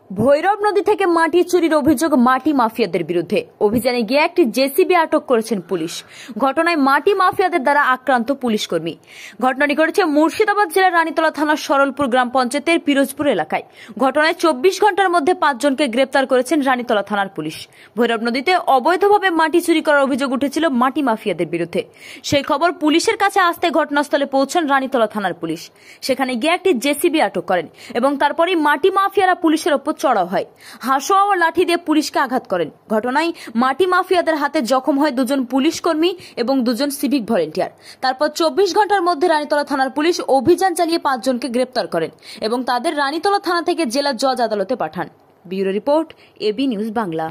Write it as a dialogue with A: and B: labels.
A: ভৈরব নদী থেকে মাটি চুরির অভিযোগ মাটি মাফিয়াদের বিরুদ্ধে। অভিযানে গিয়ে একটি জেসিবি আটক করেছেন পুলিশ। ঘটনায় মাটি মাফিয়াদের দ্বারা আক্রান্ত পুলিশ কর্মী। ঘটনাটি ঘটেছে মুর্শিদাবাদ জেলার রানীতলা থানার সরলপুর গ্রাম পঞ্চায়েতের পিরোজপুর এলাকায়। ঘটনায় 24 ঘন্টার মধ্যে 5 জনকে গ্রেপ্তার করেছেন রানীতলা থানার পুলিশ। ভৈরব নদীতে অবৈধভাবে মাটি চুরি করার অভিযোগ উঠেছিল মাটি মাফিয়াদের বিরুদ্ধে। সেই খবর পুলিশের কাছে আসতে ঘটনাস্থলে পৌঁছান রানীতলা থানার পুলিশ। সেখানে গিয়ে একটি জেসিবি আটক করেন এবং তারপরেই মাটি মাফিয়ারা পুলিশের ওপর চড়াও হয়। হাসোয়া ও লাঠি দিয়ে পুলিশকে আঘাত করেন। ঘটনায় মাটি মাফিয়াদের হাতে জখম হয় 2 জন পুলিশ কর্মী এবং 2 জন সিভিক ভলেন্টিয়ার। তারপর 24 ঘন্টার মধ্যে রানীতলা থানার পুলিশ অভিযান চালিয়ে 5 জনকে গ্রেপ্তার করেন এবং তাদের রানীতলা থানা থেকে জেলা জজ আদালতে পাঠান। Bureau report, AB news Bangla.